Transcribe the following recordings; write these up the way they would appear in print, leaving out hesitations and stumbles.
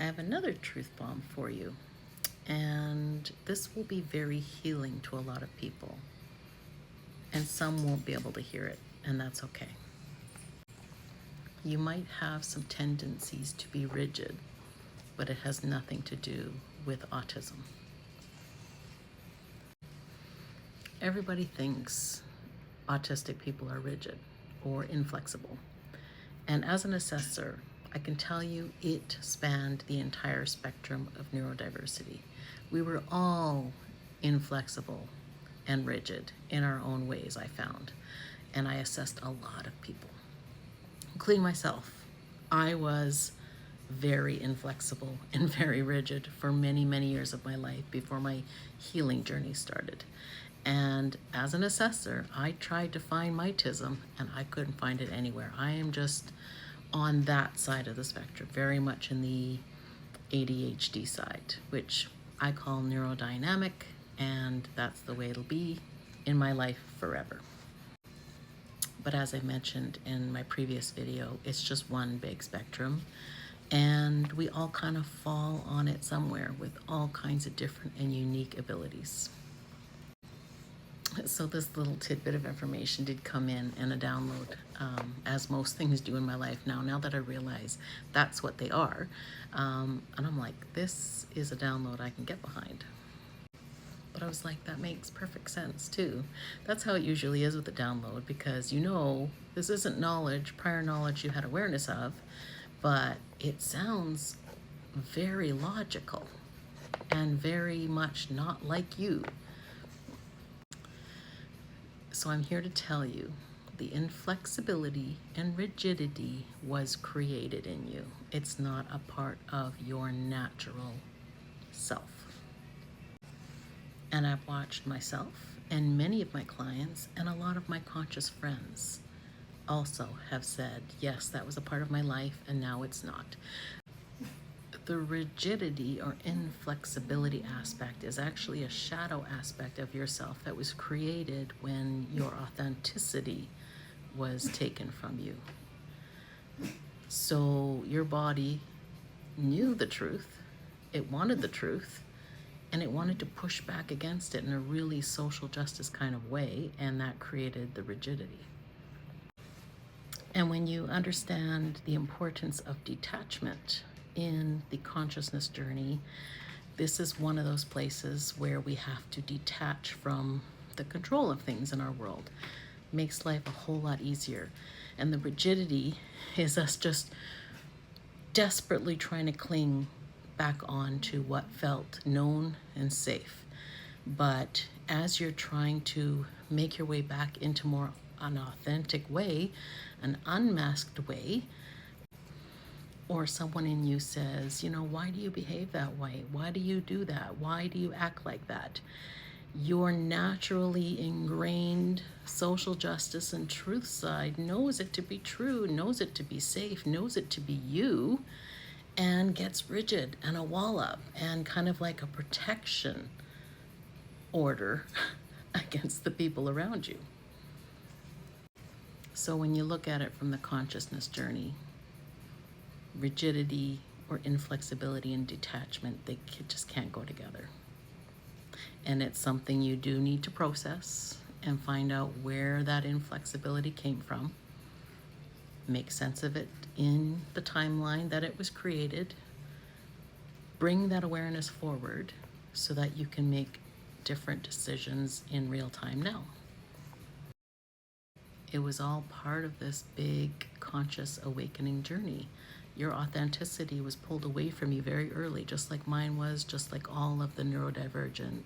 I have another truth bomb for you, and this will be very healing to a lot of people, and some won't be able to hear it, and that's okay. You might have some tendencies to be rigid, but it has nothing to do with autism. Everybody thinks autistic people are rigid or inflexible. And as an assessor, I can tell you it spanned the entire spectrum of neurodiversity. We were all inflexible and rigid in our own ways, I found. And I assessed a lot of people, including myself. I was very inflexible and very rigid for many, many years of my life before my healing journey started. And as an assessor, I tried to find my TISM and I couldn't find it anywhere. I am just on that side of the spectrum, very much in the ADHD side, which I call neurodynamic, and that's the way it'll be in my life forever. But as I mentioned in my previous video, it's just one big spectrum, and we all kind of fall on it somewhere with all kinds of different and unique abilities. So this little tidbit of information did come in a download, as most things do in my life now that I realize that's what they are. And I'm like, this is a download I can get behind. But I was like, that makes perfect sense too. That's how it usually is with a download, because this isn't knowledge, prior knowledge you had awareness of, but it sounds very logical and very much not like you. So I'm here to tell you the inflexibility and rigidity was created in you. It's not a part of your natural self. And I've watched myself and many of my clients and a lot of my conscious friends also have said, yes, that was a part of my life and now it's not. The rigidity or inflexibility aspect is actually a shadow aspect of yourself that was created when your authenticity was taken from you. So your body knew the truth, it wanted the truth, and it wanted to push back against it in a really social justice kind of way, and that created the rigidity. And when you understand the importance of detachment in the consciousness journey, this is one of those places where we have to detach from the control of things in our world. It makes life a whole lot easier. And the rigidity is us just desperately trying to cling back on to what felt known and safe. But as you're trying to make your way back into more an authentic way, an unmasked way, or someone in you says, why do you behave that way? Why do you do that? Why do you act like that? Your naturally ingrained social justice and truth side knows it to be true, knows it to be safe, knows it to be you, and gets rigid and a wall up and kind of like a protection order against the people around you. So when you look at it from the consciousness journey, rigidity or inflexibility and detachment, they just can't go together. And it's something you do need to process and find out where that inflexibility came from, make sense of it in the timeline that it was created, bring that awareness forward so that you can make different decisions in real time now. It was all part of this big conscious awakening journey. Your authenticity was pulled away from you very early, just like mine was, just like all of the neurodivergent,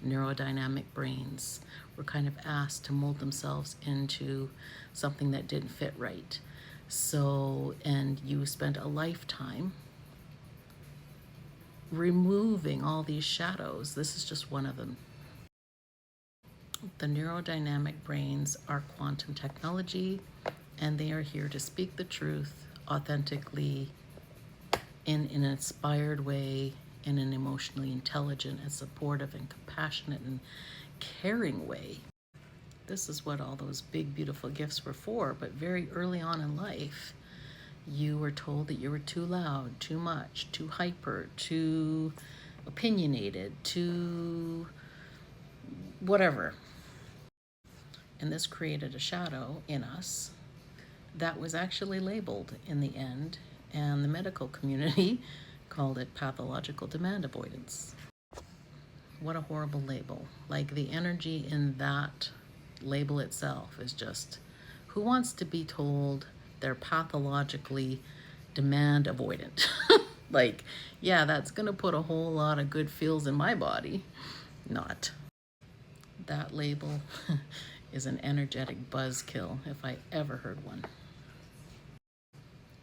neurodynamic brains were kind of asked to mold themselves into something that didn't fit right. So, and you spent a lifetime removing all these shadows. This is just one of them. The neurodynamic brains are quantum technology, and they are here to speak the truth authentically in an inspired way, in an emotionally intelligent and supportive and compassionate and caring way. This is what all those big, beautiful gifts were for. But very early on in life, You were told that you were too loud, too much, too hyper, too opinionated, too whatever. And this created a shadow in us that was actually labeled in the end, and the medical community called it pathological demand avoidance. What a horrible label. Like, the energy in that label itself is just, who wants to be told they're pathologically demand avoidant? Like, yeah, that's gonna put a whole lot of good feels in my body. Not. That label is an energetic buzzkill if I ever heard one.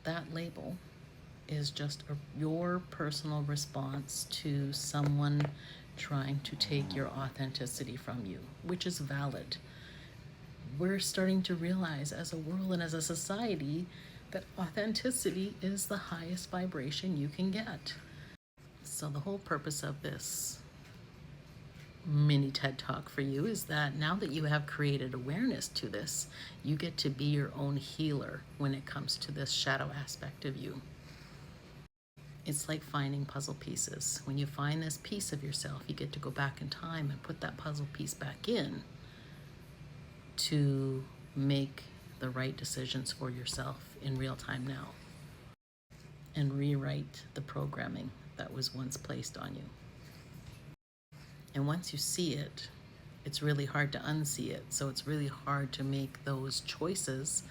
That label is just your personal response to someone trying to take your authenticity from you, which is valid. We're starting to realize as a world and as a society that authenticity is the highest vibration you can get. So the whole purpose of this mini TED Talk for you is that now that you have created awareness to this, you get to be your own healer when it comes to this shadow aspect of you. It's like finding puzzle pieces. When you find this piece of yourself, you get to go back in time and put that puzzle piece back in to make the right decisions for yourself in real time now and rewrite the programming that was once placed on you. And once you see it, it's really hard to unsee it. So it's really hard to make those choices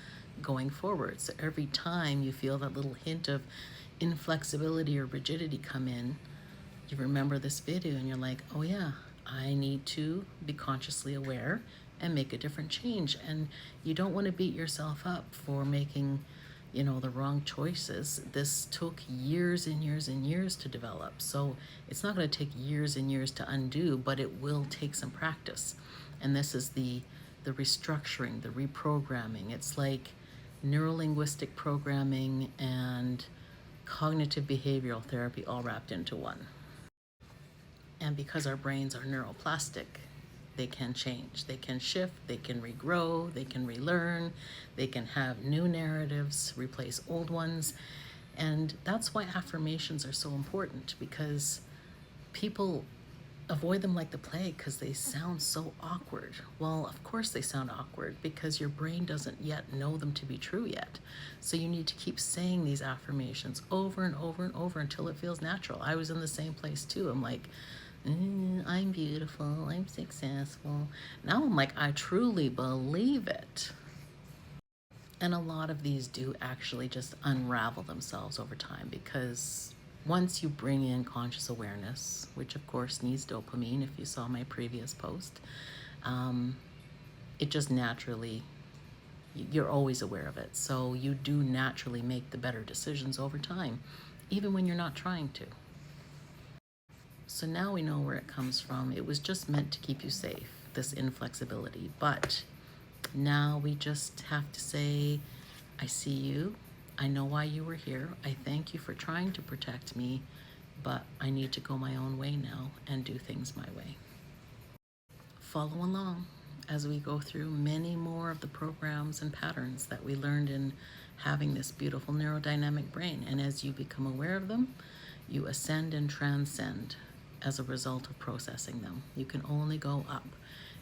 going forward. So every time you feel that little hint of inflexibility or rigidity come in, you remember this video and you're like, oh yeah, I need to be consciously aware and make a different change. And you don't want to beat yourself up for making, the wrong choices. This took years and years and years to develop. So it's not going to take years and years to undo, but it will take some practice. And this is the restructuring, the reprogramming. It's like neurolinguistic programming and cognitive behavioral therapy all wrapped into one. And because our brains are neuroplastic, they can change, they can shift, they can regrow, they can relearn, they can have new narratives, replace old ones. And that's why affirmations are so important, because people avoid them like the plague because they sound so awkward. Well, of course they sound awkward because your brain doesn't yet know them to be true yet. So you need to keep saying these affirmations over and over and over until it feels natural. I was in the same place too. I'm like, I'm beautiful, I'm successful. Now I'm like, I truly believe it. And a lot of these do actually just unravel themselves over time, because once you bring in conscious awareness, which of course needs dopamine, if you saw my previous post, it just naturally, you're always aware of it. So you do naturally make the better decisions over time, even when you're not trying to. So now we know where it comes from. It was just meant to keep you safe, this inflexibility. But now we just have to say, I see you. I know why you were here. I thank you for trying to protect me, but I need to go my own way now and do things my way. Follow along as we go through many more of the programs and patterns that we learned in having this beautiful neurodynamic brain. And as you become aware of them, you ascend and transcend as a result of processing them. You can only go up.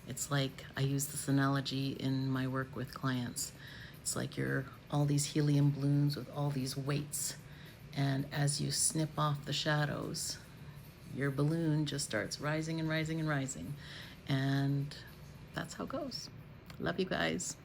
It's like, I use this analogy in my work with clients. It's like you're all these helium balloons with all these weights. And as you snip off the shadows, your balloon just starts rising and rising and rising. And that's how it goes. Love you guys.